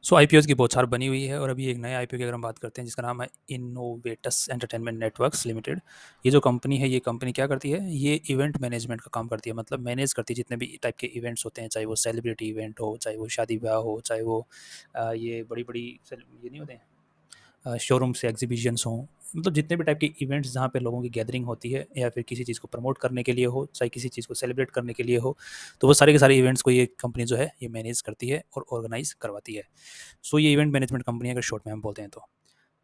सो आईपीओज़ की बौछार बनी हुई है और अभी एक नए आईपीओ की अगर हम बात करते हैं जिसका नाम है इनोवेटस एंटरटेनमेंट नेटवर्क्स लिमिटेड। ये जो कंपनी है, ये कंपनी क्या करती है, ये इवेंट मैनेजमेंट का काम करती है। मतलब मैनेज करती है जितने भी टाइप के इवेंट्स होते हैं, चाहे वो सेलिब्रिटी इवेंट हो, चाहे वो शादी ब्याह हो, चाहे वो ये बड़ी बड़ी ये नहीं होते हैं शोरूम से एग्जीबिशंस हों। मतलब जितने भी टाइप के इवेंट्स जहाँ पे लोगों की गैदरिंग होती है या फिर किसी चीज़ को प्रमोट करने के लिए हो, चाहे किसी चीज़ को सेलिब्रेट करने के लिए हो, तो वो सारे के सारे इवेंट्स को ये कंपनी जो है ये मैनेज करती है और ऑर्गेनाइज करवाती है। सो ये इवेंट मैनेजमेंट कंपनी अगर शॉर्ट में हम बोलते हैं तो।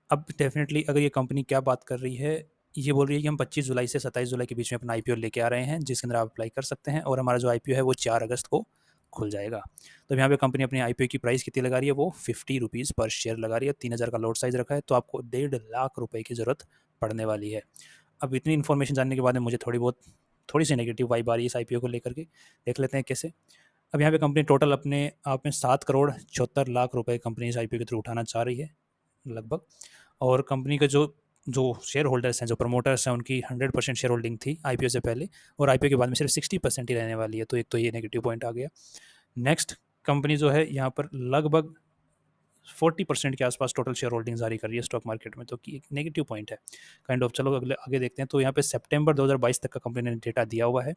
अब डेफिनेटली अगर ये कंपनी क्या बात कर रही है, ये बोल रही है कि हम 25 जुलाई से 27 जुलाई के बीच में अपना आईपीओ लेके आ रहे हैं, जिसके अंदर आप अप्लाई कर सकते हैं और हमारा जो आईपीओ है वो 4 अगस्त को खुल जाएगा। तो यहाँ पे कंपनी अपनी आईपीओ की प्राइस कितनी लगा रही है, वो 50 रुपीज़ पर शेयर लगा रही है। 3000 का लॉट साइज़ रखा है, तो आपको 1.5 लाख रुपए की ज़रूरत पड़ने वाली है। अब इतनी इन्फॉर्मेशन जानने के बाद में मुझे थोड़ी सी नेगेटिव वाइब आ रही है इस आईपीओ को लेकर के। देख लेते हैं कैसे। अब यहाँ पे कंपनी टोटल अपने आप में 7 करोड़ 74 लाख रुपए कंपनी इस आईपीओ के थ्रू उठाना चाह रही है लगभग। और कंपनी का जो जो शेयर होल्डर्स हैं, जो प्रमोटर्स हैं, उनकी 100% शेयर होल्डिंग थी आईपीओ से पहले, और आईपीओ के बाद में सिर्फ 60% ही रहने वाली है। तो एक तो ये नेगेटिव पॉइंट आ गया। नेक्स्ट, कंपनी जो है यहाँ पर लगभग 40% के आसपास टोटल शेयर होल्डिंग जारी कर रही है स्टॉक मार्केट में, तो कि एक नेगेटिव पॉइंट है काइंड ऑफ। चलो अगले आगे देखते हैं। तो यहाँ पे सितंबर 2022 तक का कंपनी ने डेटा दिया हुआ है,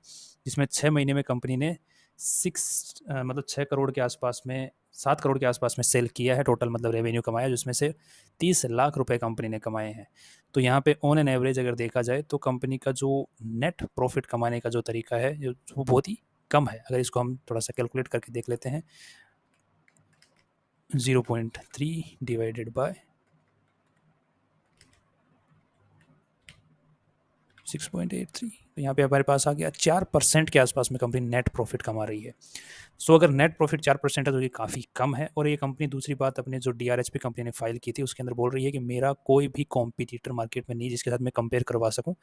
जिसमें 6 महीने में कंपनी ने 6 करोड़ के आसपास में 7 करोड़ के आसपास में सेल किया है टोटल, मतलब रेवेन्यू कमाया, जिसमें से 30 लाख रुपए कंपनी ने कमाए हैं। तो यहाँ पे ऑन एन एवरेज अगर देखा जाए तो कंपनी का जो नेट प्रॉफिट कमाने का जो तरीका है वो बहुत ही कम है। अगर इसको हम थोड़ा सा कैलकुलेट करके देख लेते हैं, 0.3 डिवाइडेड बाय 6.83, तो यहाँ पे हमारे पास आ गया 4% के आसपास में कंपनी नेट प्रॉफिट कमा रही है। सो अगर नेट प्रॉफिट 4% है तो ये काफ़ी कम है। और ये कंपनी, दूसरी बात, अपने जो डीआरएचपी कंपनी ने फाइल की थी उसके अंदर बोल रही है कि मेरा कोई भी कॉम्पिटिटर मार्केट में नहीं जिसके साथ मैं कंपेयर करवा सकूं।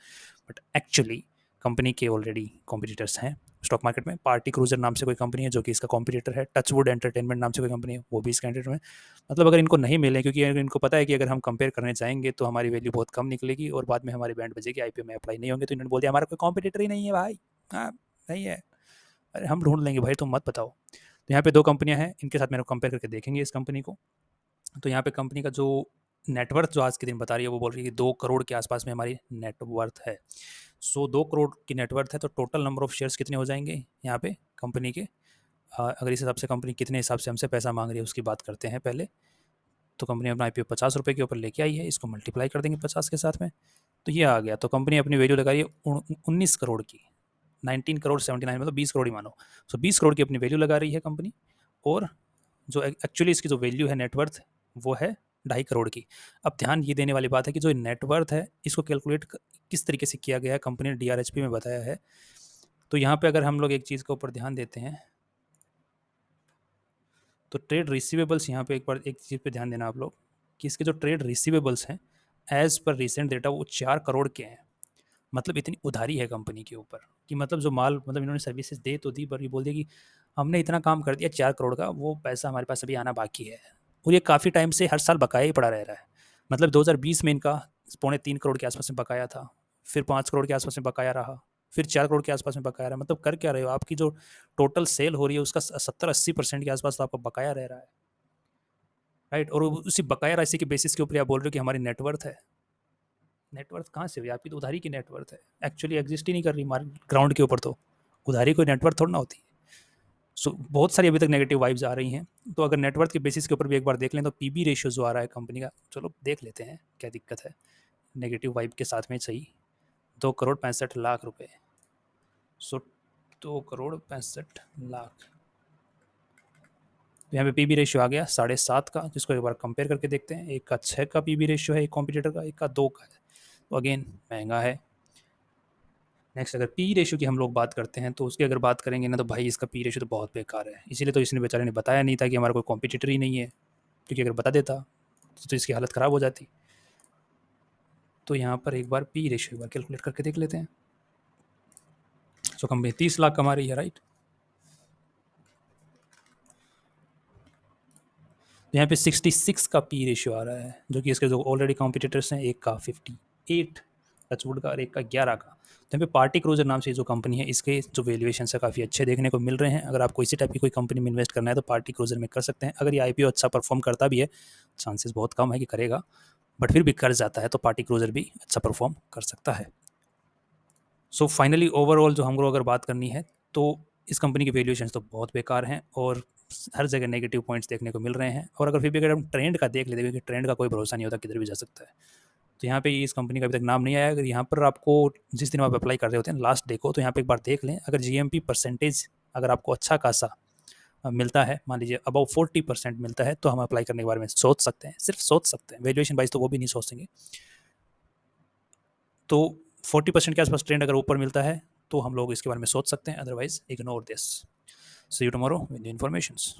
बट एक्चुअली कंपनी के ऑलरेडी कॉम्पिटिटर्स हैं स्टॉक मार्केट में। पार्टी क्रूजर नाम से कोई कंपनी है जो कि इसका कॉम्पिटिटर है। टचवुड एंटरटेनमेंट नाम से कोई कंपनी है, वो भी इसका एंटरटेनमेंट में। मतलब अगर इनको नहीं मिले, क्योंकि अगर इनको पता है कि अगर हम कंपेयर करने जाएंगे तो हमारी वैल्यू बहुत कम निकलेगी और बाद में हमारी बैंड बजेगी, आईपीओ में अप्लाई नहीं होंगे, तो इन्होंने बोल दिया हमारा कोई कॉम्पिटिटर ही नहीं है भाई। हाँ, नहीं है, अरे हम ढूंढ लेंगे भाई, तुम मत बताओ। तो यहाँ पे दो कंपनियां हैं, इनके साथ मेरे को कंपेयर करके देखेंगे इस कंपनी को। तो यहाँ पे कंपनी का जो नेटवर्थ जो आज के दिन बता रही है, वो बोल रही है कि 2 करोड़ के आसपास में हमारी नेटवर्थ है। सो 2 करोड़ की नेटवर्थ है, तो टोटल नंबर ऑफ शेयर्स कितने हो जाएंगे यहाँ पे कंपनी के। अगर इस हिसाब से कंपनी कितने हिसाब से हमसे पैसा मांग रही है उसकी बात करते हैं पहले। तो कंपनी अपना आईपीओ 50 रुपये के ऊपर लेके आई है, इसको मल्टीप्लाई कर देंगे 50 के साथ में, तो ये आ गया। तो कंपनी अपनी वैल्यू लगा रही है 19 करोड़ की, 19 करोड़ 79, मतलब 20 करोड़ ही मानो। सो 20 करोड़ की अपनी वैल्यू लगा रही है कंपनी। और जो एक्चुअली इसकी जो वैल्यू है नेटवर्थ, वो है 2.5 करोड़ की। अब ध्यान ये देने वाली बात है कि जो नेटवर्थ है इसको कैलकुलेट किस तरीके से किया गया है, कंपनी ने डीआरएचपी में बताया है। तो यहाँ पे अगर हम लोग एक चीज़ के ऊपर ध्यान देते हैं, तो ट्रेड रिसीवेबल्स, यहाँ पे एक बार एक चीज़ पे ध्यान देना आप लोग, कि इसके जो ट्रेड रिसीवेबल्स हैं एज पर रिसेंट डेटा वो 4 करोड़ के हैं। मतलब इतनी उधारी है कंपनी के ऊपर कि मतलब जो माल, मतलब इन्होंने सर्विसेज दे तो दी, पर ये बोल दिया कि हमने इतना काम कर दिया 4 करोड़ का, वो पैसा हमारे पास अभी आना बाकी है। और ये काफ़ी टाइम से हर साल बकाया ही पड़ा रह रहा है। मतलब 2020 में इनका 2.25 करोड़ के आसपास में बकाया था, फिर 5 करोड़ के आसपास में बकाया रहा, फिर 4 करोड़ के आसपास में बकाया रहा। मतलब कर क्या रहे हो, आपकी जो टोटल सेल हो रही है उसका 70-80% के आसपास तो आपका बकाया रह रहा है, राइट। और उसी बकाया राशि के बेसिस के ऊपर आप बोल रहे हो कि हमारी नेटवर्थ है। नेटवर्थ कहाँ से हुई, आपकी तो उधारी की नेटवर्थ है, एक्चुअली एग्जिस्ट ही नहीं कर रही मार्केट ग्राउंड के ऊपर। तो उधारी कोई नेटवर्थ थोड़ा ना होती है। सो बहुत सारी अभी तक नेगेटिव वाइब्स आ रही हैं। तो अगर नेटवर्थ के बेसिस के ऊपर भी एक बार देख लें तो पीबी रेशियो जो आ रहा है कंपनी का, चलो देख लेते हैं क्या दिक्कत है नेगेटिव वाइब के साथ में। सही, 2 करोड़ 65 लाख रुपए। सो 2 करोड़ 65 लाख, तो यहाँ पे पीबी रेशियो आ गया 7.5 का, जिसको एक बार कंपेयर करके देखते हैं। एक का 6 का पीबी रेशियो है एक कॉम्पिटिटर का, एक का 2 का है, तो अगेन महंगा है। नेक्स्ट, अगर पी रेशियो की हम लोग बात करते हैं तो उसकी अगर बात करेंगे ना, तो भाई इसका पी रेशियो तो बहुत बेकार है। इसीलिए तो इसने बेचारे ने बताया नहीं था कि हमारा कोई कॉम्पिटिटर ही नहीं है, क्योंकि अगर बता देता तो इसकी हालत ख़राब हो जाती। तो यहाँ पर एक बार पी रेशियो एक बार कैलकुलेट करके देख लेते हैं। सो कंपनी 30 लाख कमा रही है, राइट। तो यहाँ पे 66 का पी रेशियो आ रहा है, जो कि इसके जो ऑलरेडी कॉम्पिटिटर्स हैं, एक का 58 टचवुड का और एक का 11 का। तो यहाँ पे पार्टी क्रूजर नाम से जो कंपनी है, इसके जो वैल्यूएशन है काफ़ी अच्छे देखने को मिल रहे हैं। अगर आपको इसी टाइप की कोई कंपनी में इन्वेस्ट करना है तो पार्टी क्रूजर में कर सकते हैं। अगर ये आईपीओ अच्छा परफॉर्म करता भी है, चांसेस बहुत कम है कि करेगा, बट फिर भी कर जाता है तो पार्टी क्रूजर भी अच्छा परफॉर्म कर सकता है। सो फाइनली ओवरऑल जो हमको अगर बात करनी है तो इस कंपनी के वैल्यूएशन तो बहुत बेकार हैं और हर जगह नेगेटिव पॉइंट्स देखने को मिल रहे हैं। और अगर फिर भी अगर हम ट्रेंड का देख लेते हैं, क्योंकि ट्रेंड का कोई भरोसा नहीं होता, किधर भी जा सकता है, तो यहाँ पे इस कंपनी का अभी तक नाम नहीं आया। अगर यहाँ पर आपको जिस दिन आप अप्लाई कर रहे होते हैं लास्ट डे को, तो यहाँ पे एक बार देख लें, अगर जीएमपी परसेंटेज अगर आपको अच्छा खासा मिलता है, मान लीजिए अबाउ 40% मिलता है, तो हम अप्लाई करने के बारे में सोच सकते हैं, सिर्फ सोच सकते हैं। वैल्यूएशन वाइज तो वो भी नहीं सोचेंगे। तो 40% के आसपास ट्रेंड अगर ऊपर मिलता है तो हम लोग इसके बारे में सोच सकते हैं, otherwise ignore this. See you tomorrow with the informations.